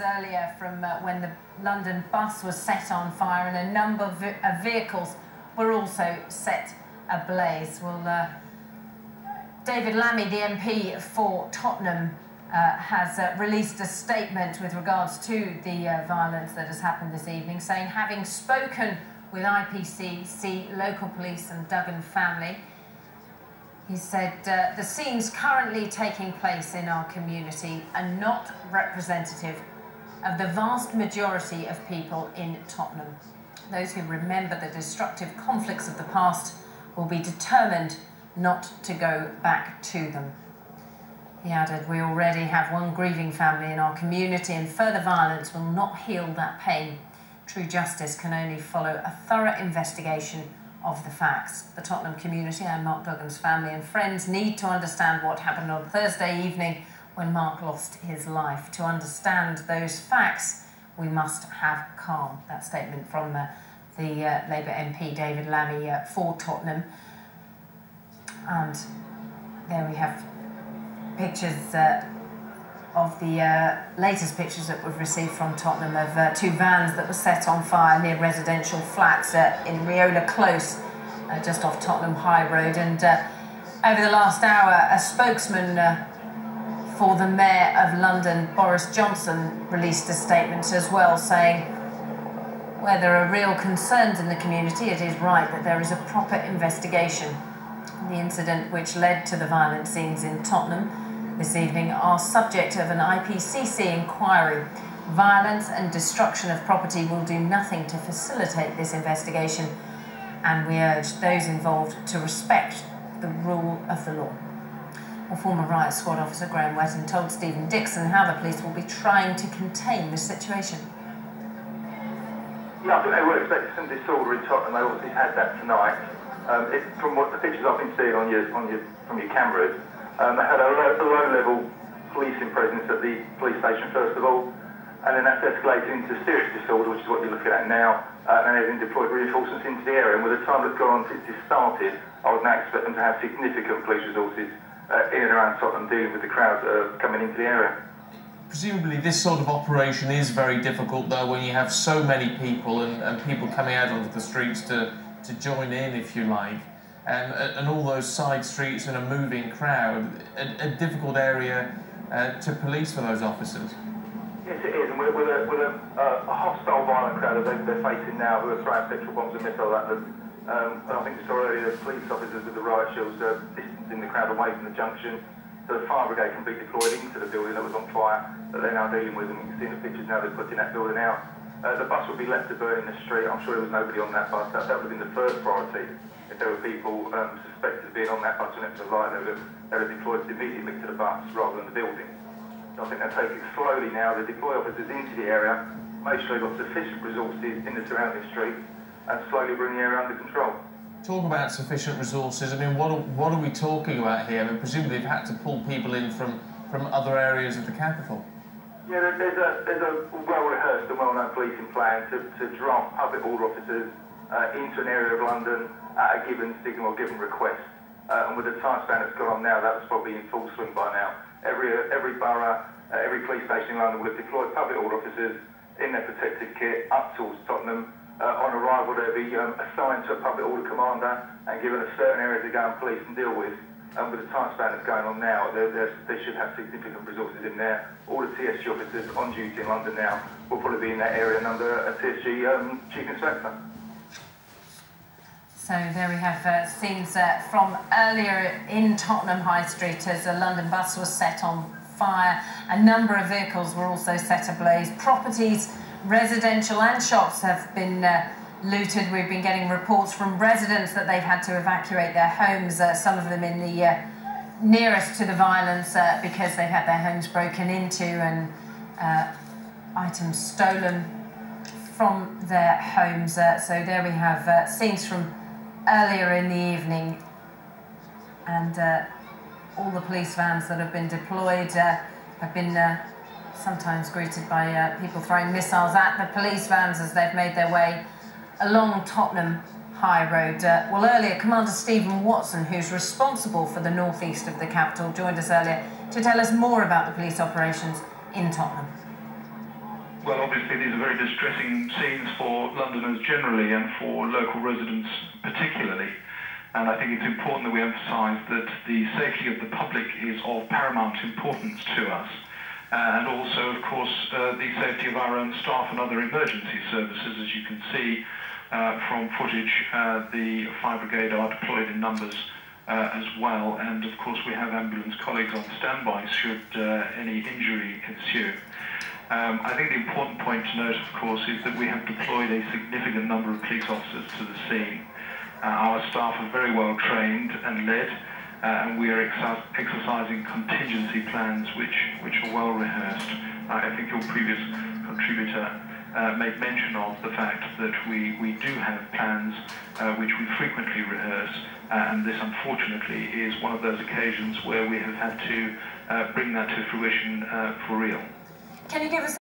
Earlier from when the London bus was set on fire, and a number of vehicles were also set ablaze. Well, David Lammy, the MP for Tottenham, has released a statement with regards to the violence that has happened this evening, saying, having spoken with IPCC, local police and Duggan family, he said, the scenes currently taking place in our community are not representative of the vast majority of people in Tottenham. Those who remember the destructive conflicts of the past will be determined not to go back to them. He added, we already have one grieving family in our community, and further violence will not heal that pain. True justice can only follow a thorough investigation of the facts. The Tottenham community and Mark Duggan's family and friends need to understand what happened on Thursday evening when Mark lost his life. To understand those facts, we must have calm. That statement from the Labour MP David Lammy for Tottenham. And there we have pictures of the latest pictures that we've received from Tottenham of two vans that were set on fire near residential flats in Riots Close, just off Tottenham High Road. And over the last hour, a spokesman for the Mayor of London, Boris Johnson, released a statement as well, saying, where there are real concerns in the community, it is right that there is a proper investigation. The incident which led to the violent scenes in Tottenham this evening are subject of an IPCC inquiry. Violence and destruction of property will do nothing to facilitate this investigation, and we urge those involved to respect the rule of the law. Well, former Riot Squad officer Graham Wetton told Stephen Dixon how the police will be trying to contain the situation. Yeah, I think they were expecting some disorder in Tottenham. They obviously had that tonight. From what the pictures I've been seeing from your cameras, they had a low-level policing presence at the police station first of all, and then that's escalated into serious disorder, which is what you're looking at now, and they've been deployed reinforcements into the area. And with the time that's gone on since it started, I would now expect them to have significant police resources in and around Tottenham dealing with the crowds that are coming into the area. Presumably this sort of operation is very difficult though when you have so many people and people coming out onto the streets to join in, if you like, and all those side streets and a moving crowd, a difficult area to police for those officers. Yes, it is, and with a hostile, violent crowd that they're facing now, who are throwing petrol bombs and missiles at them. And I think we saw earlier the police officers with the riot shields distancing the crowd away from the junction, so the fire brigade can be deployed into the building that was on fire that they're now dealing with, and you can see in the pictures now they're putting that building out. The bus would be left to burn in the street. I'm sure there was nobody on that bus. That would have been the first priority. If there were people suspected of being on that bus and left to light, they would have deployed immediately to the bus rather than the building. So I think they're taking it slowly now. They deploy officers into the area, make sure they've got sufficient resources in the surrounding streets, and slowly bring the area under control. Talk about sufficient resources. I mean, what are we talking about here? I mean, presumably they've had to pull people in from other areas of the capital. Yeah, there's a well-rehearsed and well-known policing plan to draft public order officers into an area of London at a given signal or given request. And with the time span that's gone on now, that's probably in full swing by now. Every borough, every police station in London will have deployed public order officers in their protective kit up towards Tottenham. On arrival, they'll be assigned to a public order commander and given a certain area to go and police and deal with. And with the time span that's going on now, they should have significant resources in there. All the TSG officers on duty in London now will probably be in that area and under a TSG Chief Inspector. So there we have scenes from earlier in Tottenham High Street as a London bus was set on fire. A number of vehicles were also set ablaze. Properties, residential and shops have been looted. We've been getting reports from residents that they've had to evacuate their homes, some of them in the nearest to the violence because they've had their homes broken into and items stolen from their homes. So there we have scenes from earlier in the evening, and all the police vans that have been deployed have been sometimes greeted by people throwing missiles at the police vans as they've made their way along Tottenham High Road. Well, earlier, Commander Stephen Watson, who's responsible for the northeast of the capital, joined us earlier to tell us more about the police operations in Tottenham. Well, obviously these are very distressing scenes for Londoners generally and for local residents particularly. And I think it's important that we emphasise that the safety of the public is of paramount importance to us. And also, of course, the safety of our own staff and other emergency services. As you can see from footage, the fire brigade are deployed in numbers as well. And of course, we have ambulance colleagues on standby should any injury ensue. I think the important point to note, of course, is that we have deployed a significant number of police officers to the scene. Our staff are very well trained and led, and we are exercising contingency plans which are well rehearsed. I think your previous contributor made mention of the fact that we do have plans which we frequently rehearse, and this unfortunately is one of those occasions where we have had to bring that to fruition for real. Can you give us